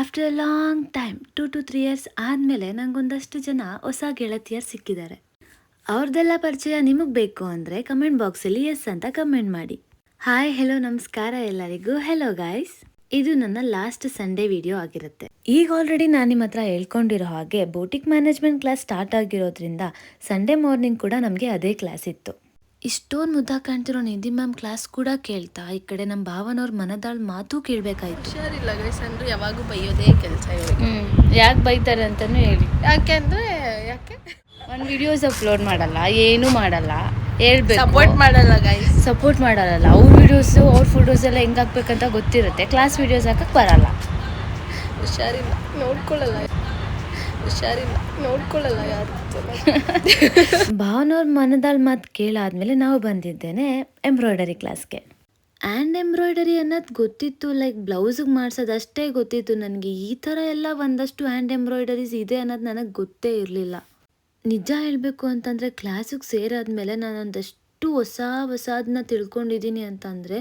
After a long time 2 to 3 years ಆದಮೇಲೆ ನಂಗೊಂದಷ್ಟು ಜನ ಹೊಸ ಗೆಳತಿಯರು ಸಿಕ್ಕಿದ್ದಾರೆ. ಅವ್ರದ್ದೆಲ್ಲ ಪರಿಚಯ ನಿಮಗೆ ಬೇಕು ಅಂದರೆ ಕಮೆಂಟ್ ಬಾಕ್ಸಲ್ಲಿ ಎಸ್ ಅಂತ ಕಮೆಂಟ್ ಮಾಡಿ. ಹಾಯ್ ಹೆಲೋ ನಮಸ್ಕಾರ ಎಲ್ಲರಿಗೂ. ಹೆಲೋ ಗಾಯ್ಸ್, ಇದು ನನ್ನ ಲಾಸ್ಟ್ ಸಂಡೇ ವಿಡಿಯೋ ಆಗಿರುತ್ತೆ. ಈಗ ಆಲ್ರೆಡಿ ನಾನು ನಿಮ್ಮ ಹತ್ರ ಹೇಳ್ಕೊಂಡಿರೋ ಹಾಗೆ ಬೋಟಿಕ್ ಮ್ಯಾನೇಜ್ಮೆಂಟ್ ಕ್ಲಾಸ್ ಸ್ಟಾರ್ಟ್ ಆಗಿರೋದ್ರಿಂದ ಸಂಡೇ ಮಾರ್ನಿಂಗ್ ಕೂಡ ನಮಗೆ ಅದೇ ಕ್ಲಾಸ್ ಇತ್ತು. ಇಷ್ಟೊಂದು ಮುದ್ದ ಕಾಣ್ತಿರೋ ನಿಧಿ ಮ್ಯಾಮ್ ಕ್ಲಾಸ್ ಕೂಡ ಕೇಳ್ತಾ ಈ ಕಡೆ ನಮ್ಮ ಭಾವನವ್ರ ಮನದಾಳ್ ಮಾತು ಕೇಳಬೇಕಾಯ್ತು. ಹುಷಾರಿಲ್ಲ ಗೈಸ್ ಅಂದ್ರೆ ಯಾವಾಗೂ ಬೈಯೋದೇ ಕೆಲಸ ಇವರಿಗೆ. ಯಾಕೆ ಬೈತಾರೆ ಅಂತಲೂ ಹೇಳಿ. ಯಾಕೆ ಒಂದು ವಿಡಿಯೋಸ್ ಅಪ್ಲೋಡ್ ಮಾಡಲ್ಲ, ಏನೂ ಮಾಡಲ್ಲ, ಹೇಳ್ಬೇಕು ಸಪೋರ್ಟ್ ಮಾಡಲ್ಲ ಗೈಸ್. ಸಪೋರ್ಟ್ ಮಾಡಲ್ಲ. ಅವ್ರ ವಿಡಿಯೋಸು ಅವ್ರ ಫೋಟೋಸ್ ಎಲ್ಲ ಹೆಂಗೆ ಹಾಕ್ಬೇಕಂತ ಗೊತ್ತಿರುತ್ತೆ, ಕ್ಲಾಸ್ ವಿಡಿಯೋಸ್ ಹಾಕಕ್ಕೆ ಬರಲ್ಲ. ಹುಷಾರಿಲ್ಲ ನೋಡ್ಕೊಳ್ಳಲ್ಲ ಯಾರು. ಭಾವನವ್ರ ಮನದಾಳ್ ಮಾತು ಕೇಳಾದ್ಮೇಲೆ ನಾವು ಬಂದಿದ್ದೇನೆ ಎಂಬ್ರಾಯ್ಡರಿ ಕ್ಲಾಸ್ಗೆ. ಆ್ಯಂಡ್ ಎಂಬ್ರಾಯ್ಡರಿ ಅನ್ನೋದು ಗೊತ್ತಿತ್ತು, ಲೈಕ್ ಬ್ಲೌಸಿಗೆ ಮಾಡ್ಸೋದು ಅಷ್ಟೇ ಗೊತ್ತಿತ್ತು ನನಗೆ. ಈ ಥರ ಎಲ್ಲ ಒಂದಷ್ಟು ಹ್ಯಾಂಡ್ ಎಂಬ್ರಾಯ್ಡರೀಸ್ ಇದೆ ಅನ್ನೋದು ನನಗೆ ಗೊತ್ತೇ ಇರಲಿಲ್ಲ. ನಿಜ ಹೇಳಬೇಕು ಅಂತಂದರೆ ಕ್ಲಾಸಿಗೆ ಸೇರಾದ್ಮೇಲೆ ನಾನೊಂದಷ್ಟು ಹೊಸದನ್ನ ತಿಳ್ಕೊಂಡಿದ್ದೀನಿ ಅಂತಂದರೆ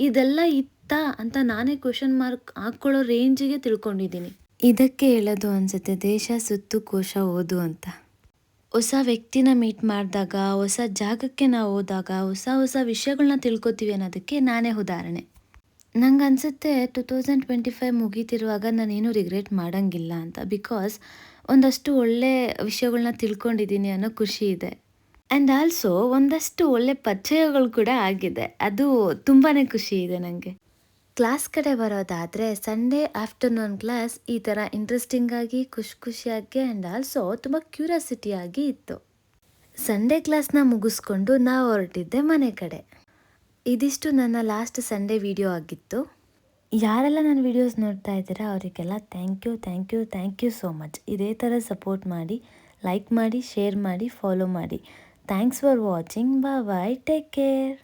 ಇದೆಲ್ಲ ಇತ್ತಾ ಅಂತ ನಾನೇ ಕ್ವೆಶನ್ ಮಾರ್ಕ್ ಹಾಕ್ಕೊಳ್ಳೋ ರೇಂಜಿಗೆ ತಿಳ್ಕೊಂಡಿದ್ದೀನಿ. ಇದಕ್ಕೆ ಹೇಳೋದು ಅನಿಸುತ್ತೆ ದೇಶ ಸುತ್ತು ಕೋಶ ಓದು ಅಂತ. ಹೊಸ ವ್ಯಕ್ತಿನ ಮೀಟ್ ಮಾಡಿದಾಗ, ಹೊಸ ಜಾಗಕ್ಕೆ ನಾವು ಹೋದಾಗ ಹೊಸ ವಿಷಯಗಳನ್ನ ತಿಳ್ಕೊತೀವಿ ಅನ್ನೋದಕ್ಕೆ ನಾನೇ ಉದಾಹರಣೆ. ನಂಗೆ ಅನಿಸುತ್ತೆ 2025 ಮುಗೀತಿರುವಾಗ ನಾನೇನು ರಿಗ್ರೆಟ್ ಮಾಡೋಂಗಿಲ್ಲ ಅಂತ. ಬಿಕಾಸ್ ಒಂದಷ್ಟು ಒಳ್ಳೆ ವಿಷಯಗಳನ್ನ ತಿಳ್ಕೊಂಡಿದ್ದೀನಿ ಅನ್ನೋ ಖುಷಿ ಇದೆ. ಆ್ಯಂಡ್ ಆಲ್ಸೋ ಒಂದಷ್ಟು ಒಳ್ಳೆ ಪರಿಚಯಗಳು ಕೂಡ ಆಗಿದೆ. ಅದು ತುಂಬಾ ಖುಷಿ ಇದೆ ನನಗೆ. ಕ್ಲಾಸ್ ಕಡೆ ಬರೋದಾದರೆ ಸಂಡೇ ಆಫ್ಟರ್ನೂನ್ ಕ್ಲಾಸ್ ಈ ಥರ ಇಂಟ್ರೆಸ್ಟಿಂಗಾಗಿ ಖುಷಿಯಾಗಿ ಆ್ಯಂಡ್ ಆಲ್ಸೋ ತುಂಬ ಕ್ಯೂರಿಯಾಸಿಟಿಯಾಗಿ ಇತ್ತು. ಸಂಡೇ ಕ್ಲಾಸ್ನ ಮುಗಿಸ್ಕೊಂಡು ನಾವು ಹೊರಟಿದ್ದೆ ಮನೆ ಕಡೆ. ಇದಿಷ್ಟು ನನ್ನ ಲಾಸ್ಟ್ ಸಂಡೇ ವಿಡಿಯೋ ಆಗಿತ್ತು. ಯಾರೆಲ್ಲ ನನ್ನ ವಿಡಿಯೋಸ್ ನೋಡ್ತಾ ಇದ್ದೀರಾ ಅವರಿಗೆಲ್ಲ ಥ್ಯಾಂಕ್ ಯು ಸೋ ಮಚ್. ಇದೇ ಥರ ಸಪೋರ್ಟ್ ಮಾಡಿ, ಲೈಕ್ ಮಾಡಿ, ಶೇರ್ ಮಾಡಿ, ಫಾಲೋ ಮಾಡಿ. Thanks for watching. Bye, take care.